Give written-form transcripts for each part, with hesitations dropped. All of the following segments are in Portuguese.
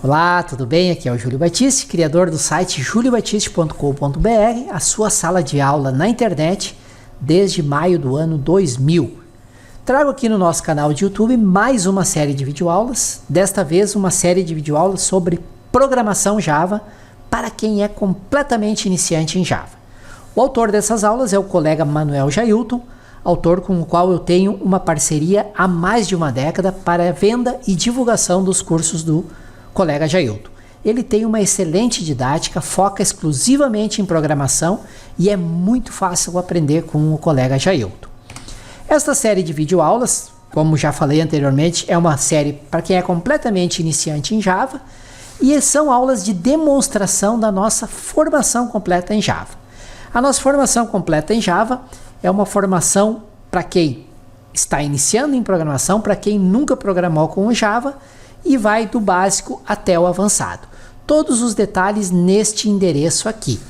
Olá, tudo bem? Aqui é o Júlio Batiste, criador do site juliobatiste.com.br, a sua sala de aula na internet desde maio do ano 2000. Trago aqui no nosso canal de YouTube mais uma série de videoaulas, desta vez uma série de videoaulas sobre programação Java para quem é completamente iniciante em Java. O autor dessas aulas é o colega Manuel Jailton, autor com o qual eu tenho uma parceria há mais de uma década para a venda e divulgação dos cursos do colega Jailton. Ele tem uma excelente didática, foca exclusivamente em programação e é muito fácil aprender com o colega Jailton. Esta série de videoaulas, como já falei anteriormente, é uma série para quem é completamente iniciante em Java e são aulas de demonstração da nossa formação completa em Java. A nossa formação completa em Java é uma formação para quem está iniciando em programação, para quem nunca programou com o Java, e vai do básico até o avançado. Todos os detalhes neste endereço aqui.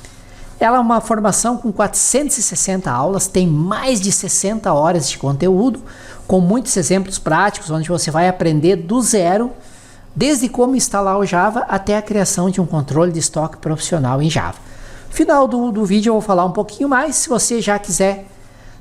Ela é uma formação com 460 aulas, tem mais de 60 horas de conteúdo, com muitos exemplos práticos, onde você vai aprender do zero, desde como instalar o Java até a criação de um controle de estoque profissional em Java. No final do vídeo eu vou falar um pouquinho mais, se você já quiser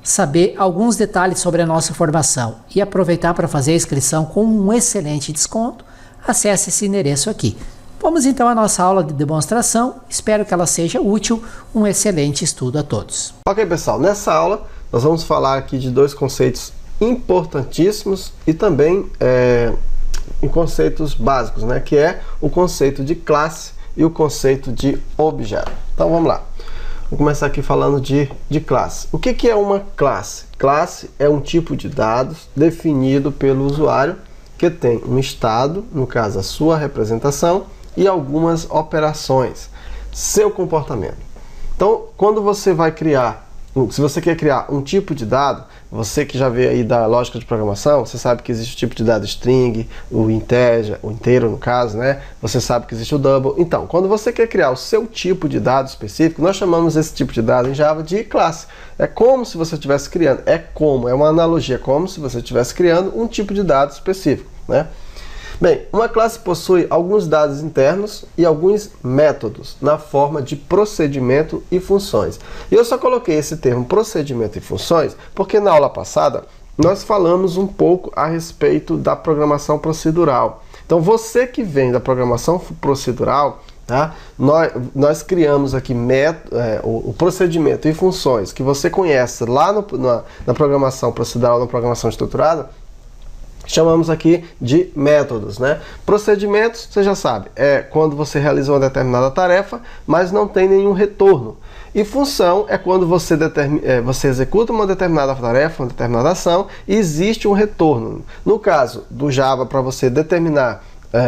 saber alguns detalhes sobre a nossa formação e aproveitar para fazer a inscrição com um excelente desconto, acesse esse endereço aqui. Vamos então à nossa aula de demonstração, espero que ela seja útil, um excelente estudo a todos. Ok pessoal, nessa aula nós vamos falar aqui de dois conceitos importantíssimos e também em conceitos básicos, né, que é o conceito de classe e o conceito de objeto. Então vamos lá. Vou começar aqui falando de classe. O que é uma classe? Classe é um tipo de dados definido pelo usuário que tem um estado, no caso a sua representação, e algumas operações, seu comportamento. Então, quando você vai criar, se você quer criar um tipo de dado, você que já veio aí da lógica de programação, você sabe que existe o tipo de dado string, o integer, o inteiro no caso, né? Você sabe que existe o double. Então, quando você quer criar o seu tipo de dado específico, nós chamamos esse tipo de dado em Java de classe. É como se você estivesse criando, é uma analogia, como se você estivesse criando um tipo de dado específico, né? Bem, uma classe possui alguns dados internos e alguns métodos na forma de procedimento e funções. E eu só coloquei esse termo procedimento e funções porque na aula passada nós falamos um pouco a respeito da programação procedural. Então você que vem da programação procedural, tá? Nós criamos aqui o procedimento e funções que você conhece lá na programação procedural, na programação estruturada, chamamos aqui de métodos, né? Procedimentos, você já sabe, é quando você realiza uma determinada tarefa, mas não tem nenhum retorno. E função é quando você executa uma determinada tarefa, uma determinada ação, e existe um retorno. No caso do Java, para você determinar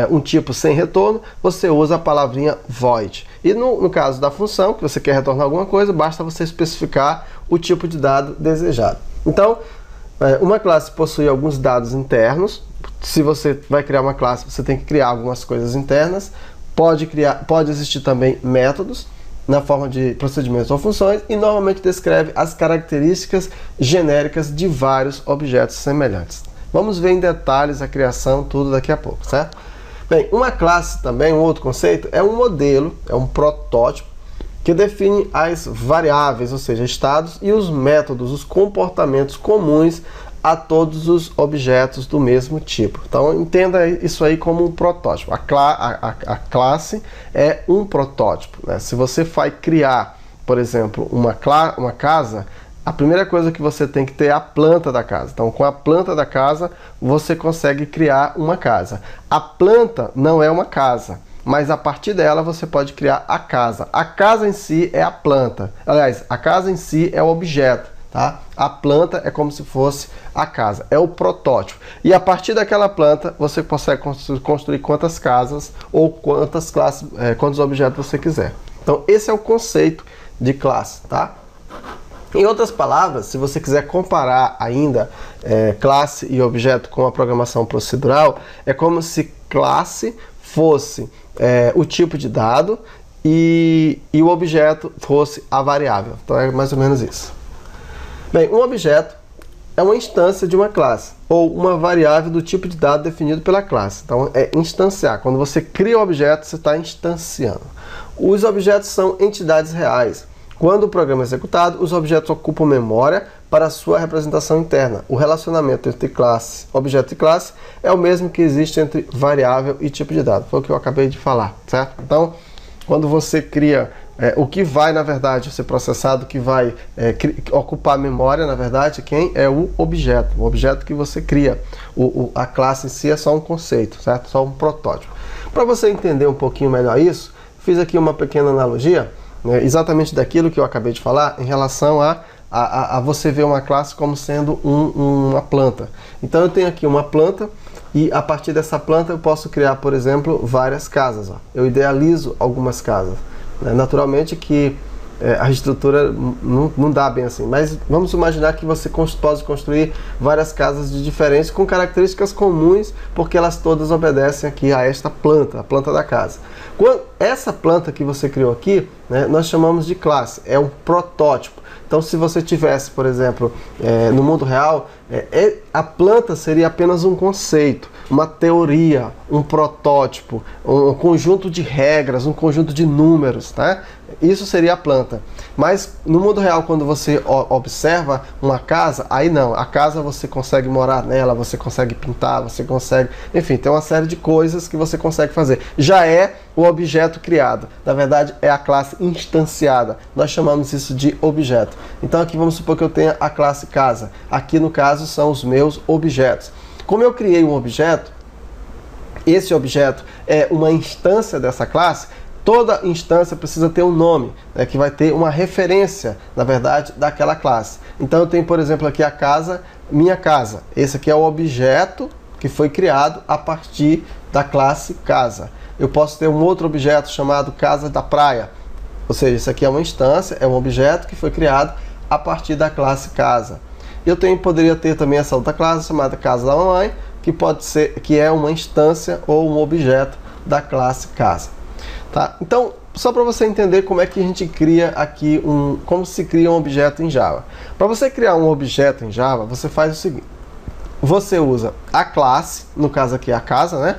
um tipo sem retorno, você usa a palavrinha void. E no caso da função, que você quer retornar alguma coisa, basta você especificar o tipo de dado desejado. Então, uma classe possui alguns dados internos. Se você vai criar uma classe, você tem que criar algumas coisas internas. Pode existir também métodos na forma de procedimentos ou funções e normalmente descreve as características genéricas de vários objetos semelhantes. Vamos ver em detalhes a criação, tudo daqui a pouco, certo? Bem, uma classe também, um outro conceito, é um modelo, é um protótipo que define as variáveis, ou seja, estados, e os métodos, os comportamentos comuns a todos os objetos do mesmo tipo. Então entenda isso aí como um protótipo. A classe é um protótipo, né? Se você vai criar, por exemplo, uma casa, a primeira coisa que você tem que ter é a planta da casa. Então com a planta da casa você consegue criar uma casa. A planta não é uma casa, mas a partir dela você pode criar a casa. A casa em si é a planta. Aliás, a casa em si é o objeto, tá? A planta é como se fosse a casa, é o protótipo. E a partir daquela planta você consegue construir quantas casas ou quantos objetos você quiser. Então esse é o conceito de classe, tá? Em outras palavras, se você quiser comparar ainda classe e objeto com a programação procedural, é como se classe fosse o tipo de dado e o objeto fosse a variável. Então é mais ou menos isso. Bem, um objeto é uma instância de uma classe, ou uma variável do tipo de dado definido pela classe. Então, é instanciar. Quando você cria um objeto, você está instanciando. Os objetos são entidades reais. Quando o programa é executado, os objetos ocupam memória para a sua representação interna. O relacionamento entre classe, objeto e classe é o mesmo que existe entre variável e tipo de dado. Foi o que eu acabei de falar, certo? Então, quando você cria o que vai, na verdade, ser processado, que vai ocupar a memória, na verdade, quem é o objeto que você cria. A classe em si é só um conceito, certo? Só um protótipo. Para você entender um pouquinho melhor isso, fiz aqui uma pequena analogia, exatamente daquilo que eu acabei de falar, em relação a você ver uma classe como sendo uma planta. Então eu tenho aqui uma planta e a partir dessa planta eu posso criar, por exemplo, várias casas. Ó. Eu idealizo algumas casas. Naturalmente que a estrutura não dá bem assim, mas vamos imaginar que você pode construir várias casas diferentes com características comuns, porque elas todas obedecem aqui a esta planta, a planta da casa. Essa planta que você criou aqui, nós chamamos de classe, é um protótipo. Então, se você tivesse, por exemplo, no mundo real, a planta seria apenas um conceito, uma teoria, um protótipo, um conjunto de regras, um conjunto de números, tá? Isso seria a planta. Mas no mundo real, quando você observa uma casa, aí não, a casa você consegue morar nela, você consegue pintar, você consegue... Enfim, tem uma série de coisas que você consegue fazer. Já é o objeto criado. Na verdade, é a classe instanciada. Nós chamamos isso de objeto. Então aqui vamos supor que eu tenha a classe casa. Aqui no caso são os meus objetos. Como eu criei um objeto, esse objeto é uma instância dessa classe, toda instância precisa ter um nome, que vai ter uma referência, na verdade, daquela classe. Então eu tenho, por exemplo, aqui a casa, minha casa. Esse aqui é o objeto que foi criado a partir da classe casa. Eu posso ter um outro objeto chamado casa da praia. Ou seja, isso aqui é uma instância, é um objeto que foi criado a partir da classe casa. Eu poderia ter também essa outra classe chamada casa da mamãe, que é uma instância ou um objeto da classe casa. Tá? Então, só para você entender como é que a gente cria aqui como se cria um objeto em Java. Para você criar um objeto em Java, você faz o seguinte: você usa a classe, no caso aqui a casa, né?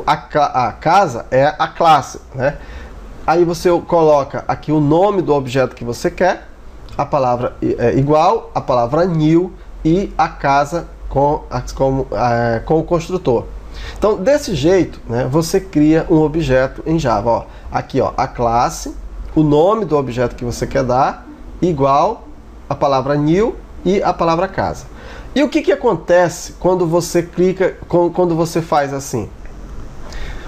A casa é a classe, né? Aí você coloca aqui o nome do objeto que você quer, a palavra igual, a palavra new e a casa com o construtor. Então, desse jeito, você cria um objeto em Java. Ó, aqui, ó, a classe, o nome do objeto que você quer dar, igual a palavra new e a palavra casa. E o que acontece quando você clica, quando você faz assim?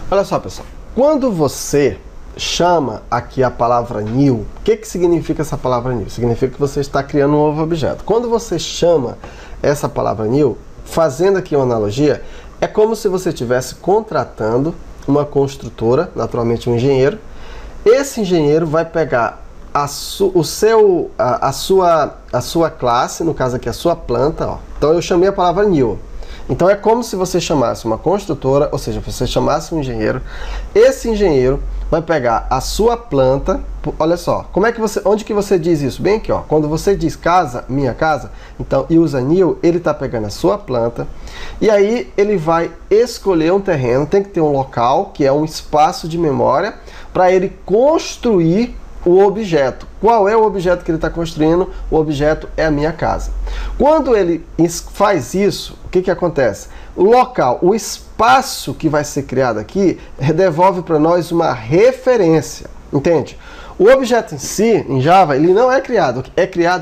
Olha só, pessoal. Quando você chama aqui a palavra new, o que significa essa palavra new? Significa que você está criando um novo objeto. Quando você chama essa palavra new, fazendo aqui uma analogia, é como se você estivesse contratando uma construtora, naturalmente um engenheiro. Esse engenheiro vai pegar a sua classe, no caso aqui a sua planta, ó. Então eu chamei a palavra new. Então é como se você chamasse uma construtora, ou seja, você chamasse um engenheiro. Esse engenheiro vai pegar a sua planta. Olha só, onde que você diz isso? Bem aqui, ó. Quando você diz casa, minha casa, então e usa new, ele está pegando a sua planta e aí ele vai escolher um terreno. Tem que ter um local, que é um espaço de memória, para ele construir o objeto. Qual é o objeto que ele está construindo? O objeto é a minha casa. Quando ele faz isso, o que acontece? O local, o espaço que vai ser criado aqui, devolve para nós uma referência. Entende? O objeto em si, em Java, ele não é criado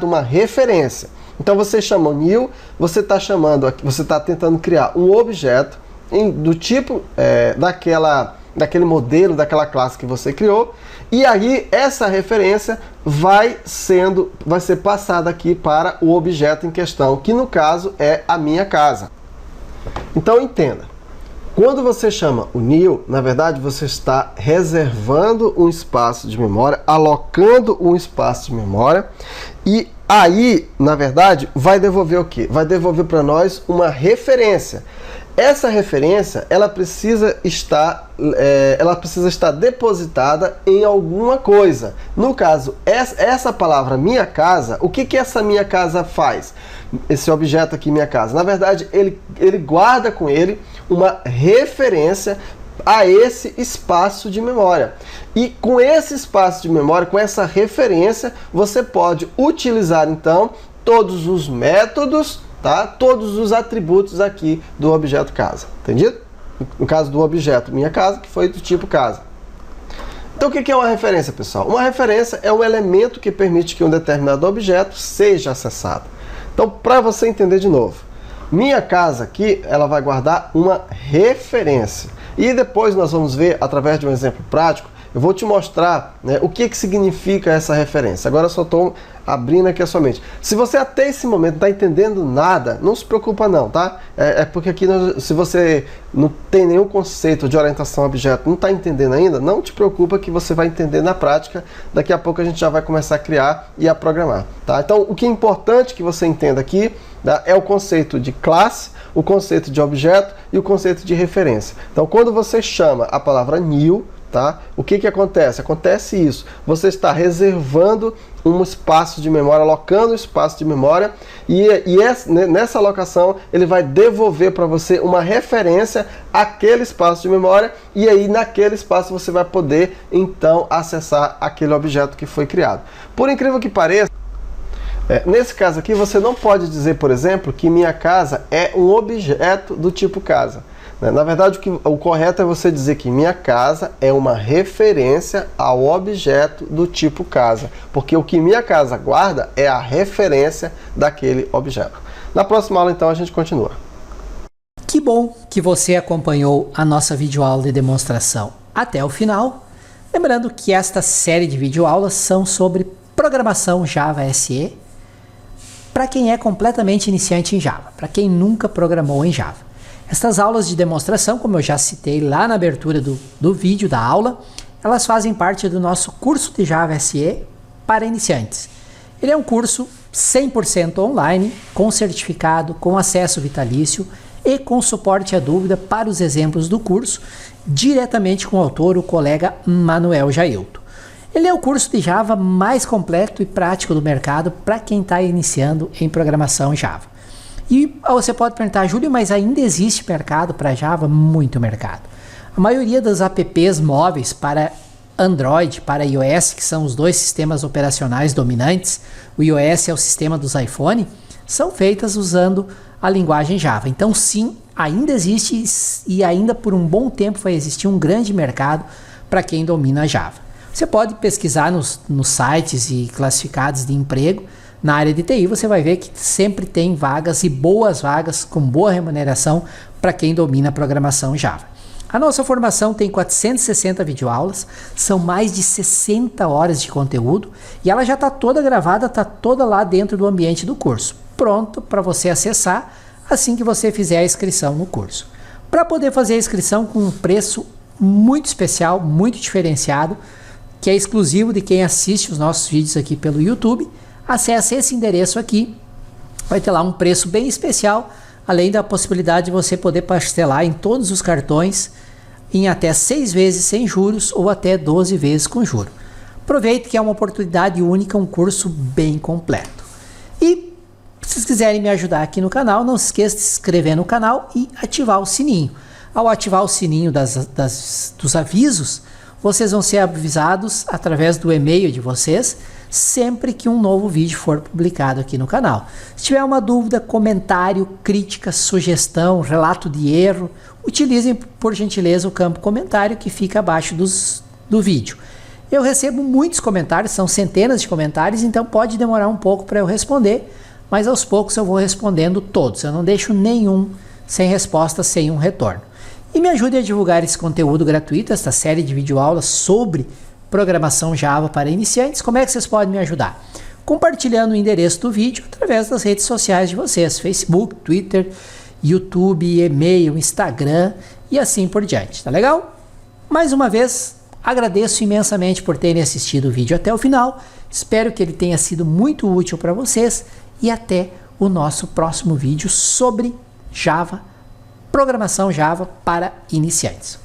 uma referência. Então você chama o new, você está tentando criar um objeto do tipo daquele modelo, daquela classe que você criou, e aí essa referência vai ser passada aqui para o objeto em questão, que no caso é a minha casa. Então entenda, quando você chama o new, na verdade você está reservando um espaço de memória, alocando um espaço de memória, e aí, na verdade, vai devolver o quê? Vai devolver para nós uma referência. Essa referência, ela precisa estar depositada em alguma coisa. No caso, essa palavra minha casa, o que essa minha casa faz? esse objeto aqui, minha casa? Na verdade, ele guarda com ele uma referência a esse espaço de memória. E com esse espaço de memória, com essa referência, você pode utilizar então todos os métodos, tá? Todos os atributos aqui do objeto casa. Entendido? No caso do objeto minha casa, que foi do tipo casa. Então o que é uma referência, pessoal? Uma referência é um elemento que permite que um determinado objeto seja acessado. Então, para você entender de novo, minha casa aqui, ela vai guardar uma referência. E depois nós vamos ver, através de um exemplo prático, eu vou te mostrar, né, o que significa essa referência. Agora eu só estou abrindo aqui a sua mente. Se você até esse momento não está entendendo nada, não se preocupa não, tá? Porque aqui, se você não tem nenhum conceito de orientação a objeto, não está entendendo ainda, não te preocupa que você vai entender na prática. Daqui a pouco a gente já vai começar a criar e a programar, tá? Então, o que é importante que você entenda aqui, tá, é o conceito de classe, o conceito de objeto e o conceito de referência. Então, quando você chama a palavra new, tá? O que acontece? Acontece isso. Você está reservando um espaço de memória, alocando um espaço de memória e nessa alocação ele vai devolver para você uma referência àquele espaço de memória e aí naquele espaço você vai poder então acessar aquele objeto que foi criado. Por incrível que pareça, nesse caso aqui você não pode dizer, por exemplo, que minha casa é um objeto do tipo casa. Na verdade, o correto é você dizer que minha casa é uma referência ao objeto do tipo casa, porque o que minha casa guarda é a referência daquele objeto. Na próxima aula, então, a gente continua. Que bom que você acompanhou a nossa videoaula de demonstração até o final. Lembrando que esta série de videoaulas são sobre programação Java SE para quem é completamente iniciante em Java, para quem nunca programou em Java. Estas aulas de demonstração, como eu já citei lá na abertura do vídeo da aula, elas fazem parte do nosso curso de Java SE para iniciantes. Ele é um curso 100% online, com certificado, com acesso vitalício e com suporte à dúvida para os exemplos do curso, diretamente com o autor, o colega Manuel Jailton. Ele é o curso de Java mais completo e prático do mercado para quem está iniciando em programação Java. E você pode perguntar, Júlio, mas ainda existe mercado para Java? Muito mercado. A maioria das apps móveis para Android, para iOS, que são os dois sistemas operacionais dominantes, o iOS é o sistema dos iPhone, são feitas usando a linguagem Java. Então sim, ainda existe e ainda por um bom tempo vai existir um grande mercado para quem domina Java. Você pode pesquisar nos sites e classificados de emprego. Na área de TI você vai ver que sempre tem vagas e boas vagas com boa remuneração para quem domina a programação Java. A nossa formação tem 460 videoaulas, são mais de 60 horas de conteúdo e ela já está toda gravada, está toda lá dentro do ambiente do curso, pronto para você acessar assim que você fizer a inscrição no curso. Para poder fazer a inscrição com um preço muito especial, muito diferenciado, que é exclusivo de quem assiste os nossos vídeos aqui pelo YouTube, acesse esse endereço aqui, vai ter lá um preço bem especial, além da possibilidade de você poder parcelar em todos os cartões em até 6 vezes sem juros ou até 12 vezes com juros. Aproveite que é uma oportunidade única, um curso bem completo. E se vocês quiserem me ajudar aqui no canal, não se esqueça de se inscrever no canal e ativar o sininho. Ao ativar o sininho dos avisos, vocês vão ser avisados através do e-mail de vocês sempre que um novo vídeo for publicado aqui no canal. Se tiver uma dúvida, comentário, crítica, sugestão, relato de erro, utilizem por gentileza o campo comentário que fica abaixo do vídeo. Eu recebo muitos comentários, são centenas de comentários, então pode demorar um pouco para eu responder, mas aos poucos eu vou respondendo todos. Eu não deixo nenhum sem resposta, sem um retorno. E me ajude a divulgar esse conteúdo gratuito, esta série de videoaulas sobre programação Java para iniciantes. Como é que vocês podem me ajudar? Compartilhando o endereço do vídeo através das redes sociais de vocês, Facebook, Twitter, YouTube, e-mail, Instagram e assim por diante, tá legal? Mais uma vez, agradeço imensamente por terem assistido o vídeo até o final, espero que ele tenha sido muito útil para vocês e até o nosso próximo vídeo sobre Java, programação Java para iniciantes.